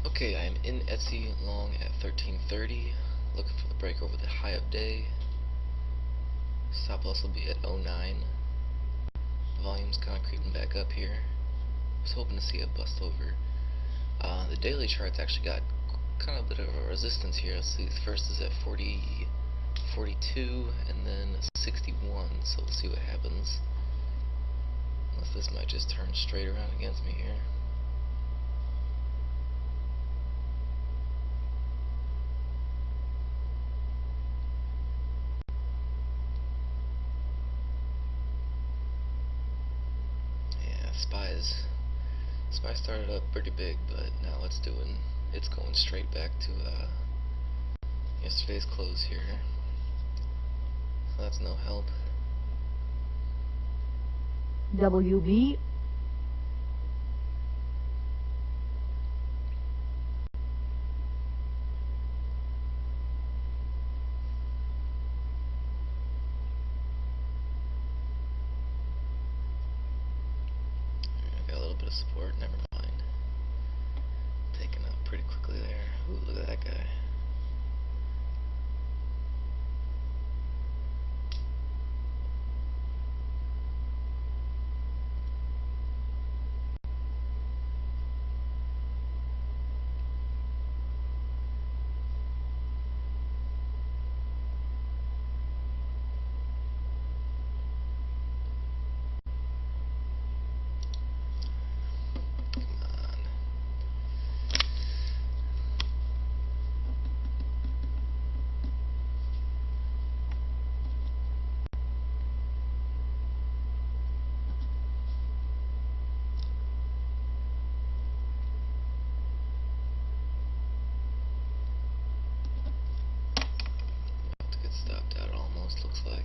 Okay, I am in Etsy long at 1330, looking for the break over the high of day. Stop loss will be at 09. The volume's kind of creeping back up here. I was hoping to see a bust over. The daily chart's actually got kind of a bit of a resistance here. Let's see, the first is at 40, 42, and then 61, so we'll see what happens. Unless this might just turn straight around against me here. Spy started up pretty big, but now it's going straight back to yesterday's close here. So that's no help. WB Got a little bit of support, never mind. Taking up pretty quickly there. Ooh, look at that guy. About to get stopped out almost, looks like.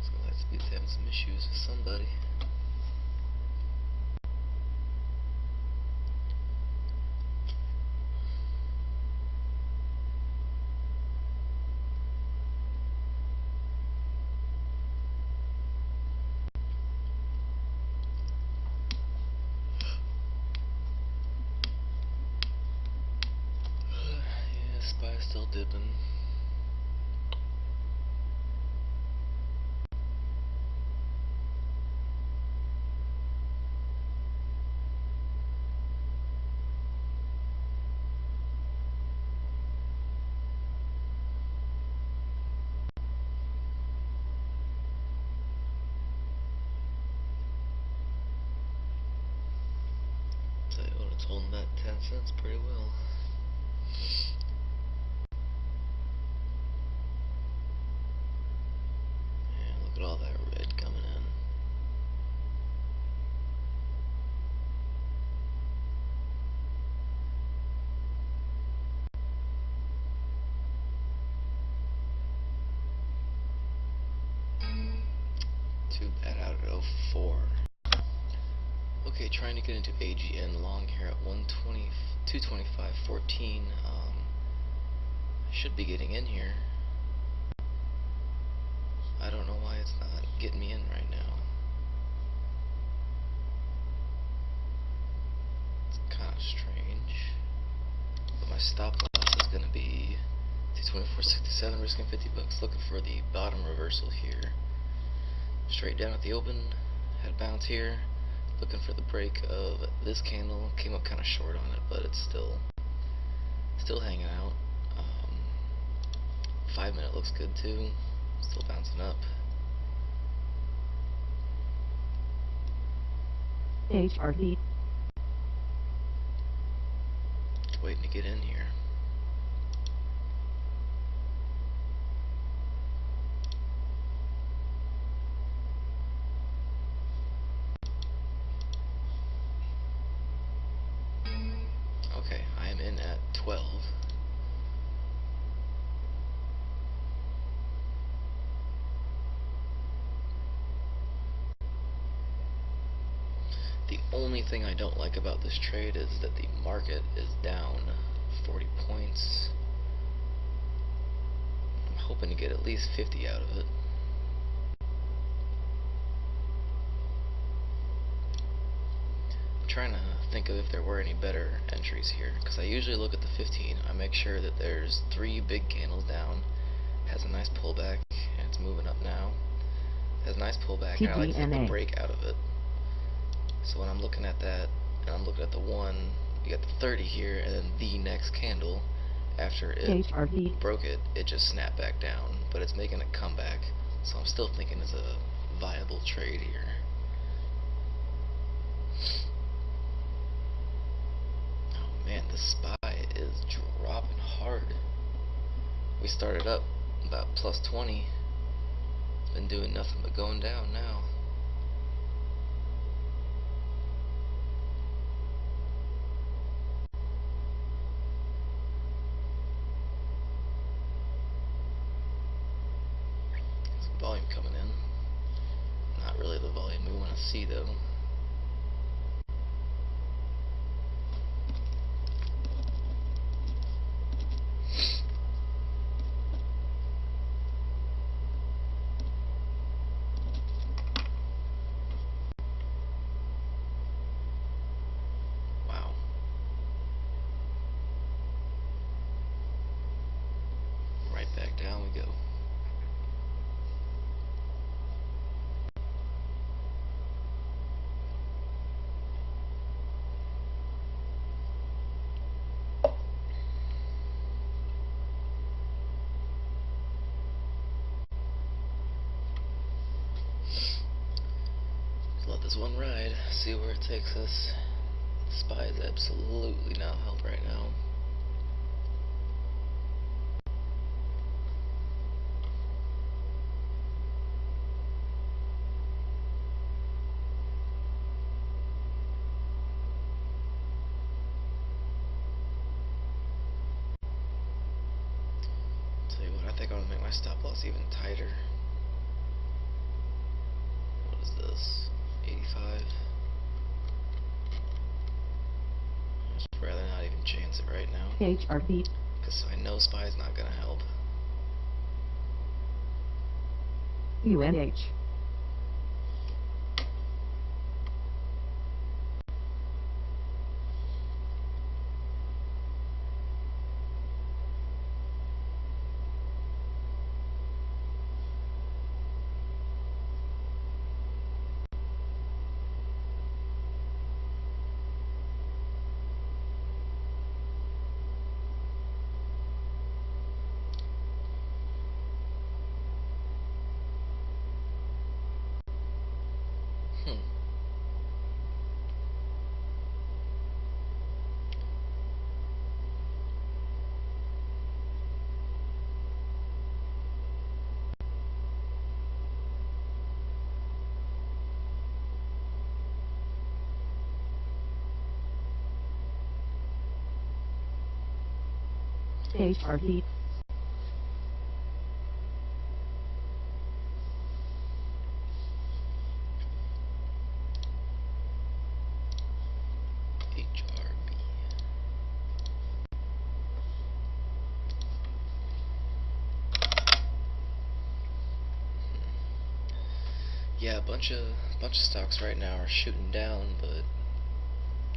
So let's be having some issues with somebody. Yeah, Spy's still dipping. Tell you what, it's holding that 10 cents pretty well. Yeah, look at all that red coming in. Too bad out at 04. Okay, trying to get into AGN long here at 120, 225.14. I should be getting in here. I don't know why it's not getting me in right now. It's kind of strange. But my stop loss is going to be 224.67, risking 50 bucks. Looking for the bottom reversal here. Straight down at the open. Had a bounce here. Looking for the break of this candle. Came up kind of short on it, but it's still hanging out. 5 minute looks good too. Still bouncing up. HRD Just waiting to get in here. only thing I don't like about this trade is that the market is down 40 points. I'm hoping to get at least 50 out of it. I'm trying to think of if there were any better entries here, because I usually look at the 15. I make sure that there's 3 big candles down, has a nice pullback, and it's moving up now. Has a nice pullback, and I like to take the break out of it. So when I'm looking at that, and I'm looking at the 1, you got the 30 here, and then the next candle, after it broke it, it just snapped back down, but it's making a comeback, so I'm still thinking it's a viable trade here. Oh man, the SPY is dropping hard. We started up about plus 20, it's been doing nothing but going down now. Volume coming in. Not really the volume we want to see though. Wow. Right back down we go. Let this one ride, see where it takes us. SPY is absolutely not help right now. Tell you what, I think I'm gonna make my stop loss even tighter. What is this? 85? I'd just rather not even chance it right now. HRB. Because I know SPY is not gonna help. UNH. HRB. HRB. Yeah, a bunch of stocks right now are shooting down, but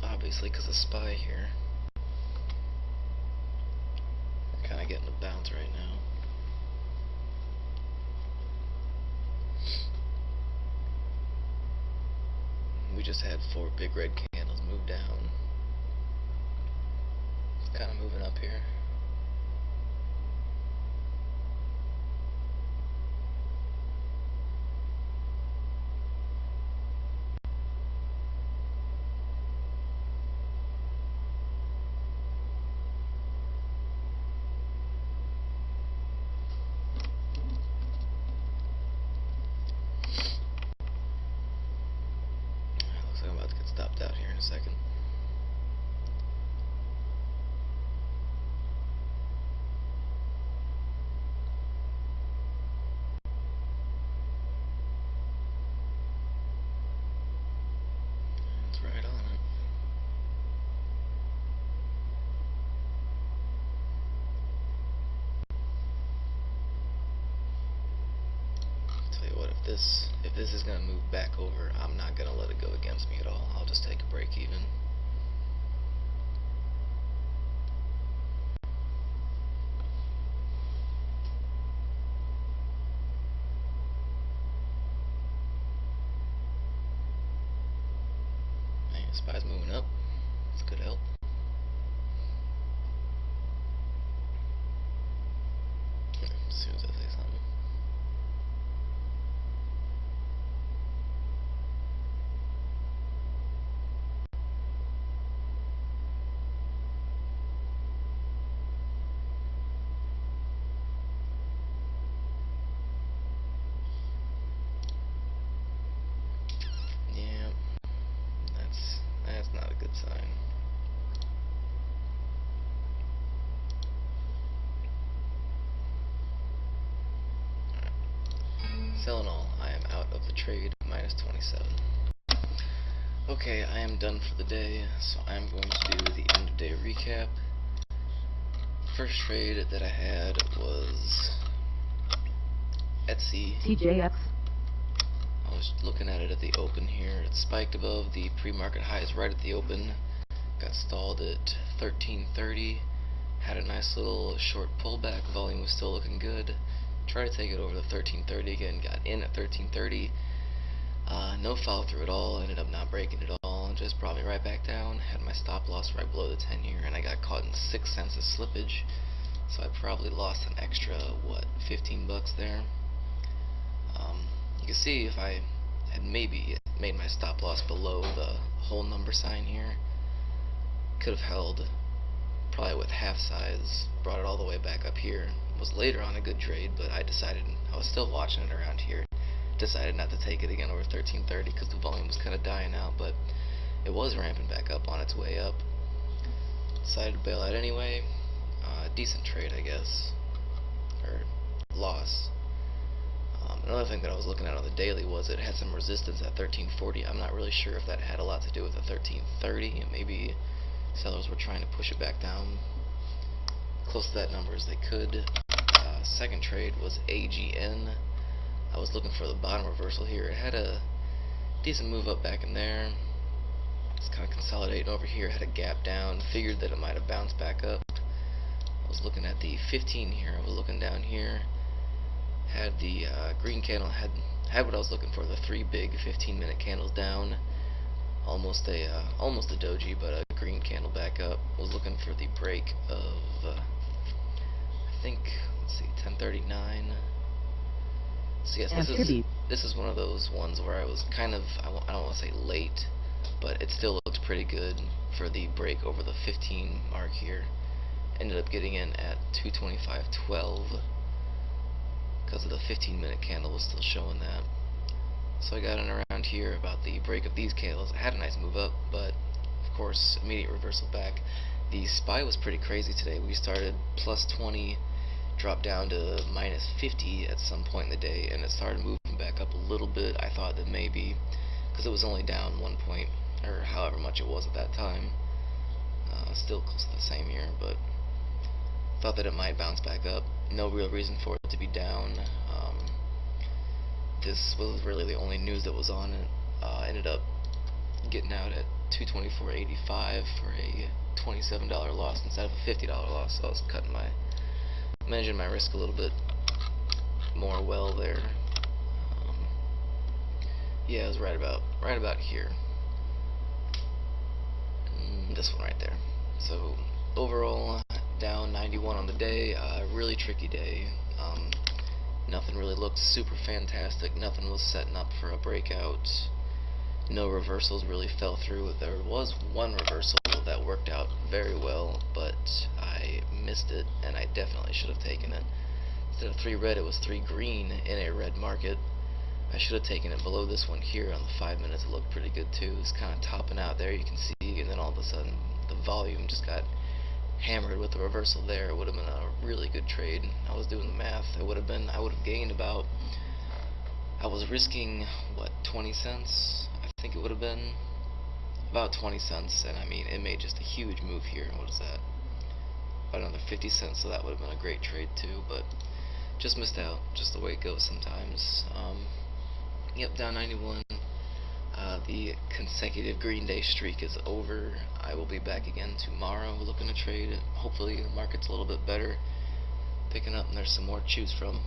obviously because of SPY here, we're kind of getting a bounce right now. We just had 4 big red candles move down. It's kind of moving up here. Looks like I'm about to get stopped out here in a second. if this is gonna move back over, I'm not gonna let it go against me at all. I'll just take a break even. SPY's moving up. It's good help. As soon as I say something. Yeah, that's not a good sign. Selling all, I am out of the trade, minus 27. Okay, I am done for the day, so I'm going to do the end of day recap. First trade that I had was Etsy. TJX. I was looking at it at the open here. It spiked above the pre-market highs right at the open. Got stalled at 1330. Had a nice little short pullback. Volume was still looking good. Tried to take it over to 1330 again. Got in at 1330. No follow through at all. Ended up not breaking at all. Just brought me right back down. Had my stop loss right below the 10-year, and I got caught in 6 cents of slippage. So I probably lost an extra, what, 15 bucks there. You can see if I had maybe made my stop loss below the whole number sign here, could have held probably with half size, brought it all the way back up here. Was later on a good trade, but I decided, I was still watching it around here, decided not to take it again over 1330 because the volume was kind of dying out, but it was ramping back up on its way up. Decided to bail out anyway. Decent trade, I guess, or loss. Another thing that I was looking at on the daily was it had some resistance at 1340. I'm not really sure if that had a lot to do with the 1330. Maybe sellers were trying to push it back down close to that number as they could. Second trade was AGN. I was looking for the bottom reversal here. It had a decent move up back in there. It's kind of consolidating over here. Had a gap down. Figured that it might have bounced back up. I was looking at the 15 here. I was looking down here. Had the green candle, had what I was looking for, the 3 big 15-minute candles down, almost a doji, but a green candle back up. Was looking for the break of I think, let's see, 1039. So yes, this is one of those ones where I was kind of, I don't want to say late, but it still looked pretty good for the break over the 15 mark here. Ended up getting in at 225.12. because of the 15-minute candle was still showing that. So I got in around here about the break of these candles. I had a nice move up, but of course immediate reversal back. The SPY was pretty crazy today. We started plus 20, dropped down to minus 50 at some point in the day, and it started moving back up a little bit. I thought that maybe, because it was only down 1 point, or however much it was at that time, still close to the same here, but thought that it might bounce back up. No real reason for it to be down. This was really the only news that was on it. Ended up getting out at 224.85 for a $27 loss instead of a $50 loss. So I was managing my risk a little bit more well there. Yeah, it was right about here. This one right there. So overall, down 91 on the day. Really tricky day. Nothing really looked super fantastic. Nothing was setting up for a breakout. No reversals really fell through. There was one reversal that worked out very well, but I missed it, and I definitely should have taken it. Instead of 3 red, it was 3 green in a red market. I should have taken it below this one here on the 5 minutes. It looked pretty good too. It's kind of topping out there, you can see, and then all of a sudden the volume just got hammered with the reversal there. It would have been a really good trade. I was doing the math. I would have gained about, I was risking, what, 20 cents? I think it would have been about 20 cents, and I mean, it made just a huge move here. What is that? About another 50 cents, so that would have been a great trade too, but just missed out, just the way it goes sometimes. Yep, down 91. The consecutive green day streak is over. I will be back again tomorrow looking to trade. Hopefully the market's a little bit better, picking up, and there's some more to choose from.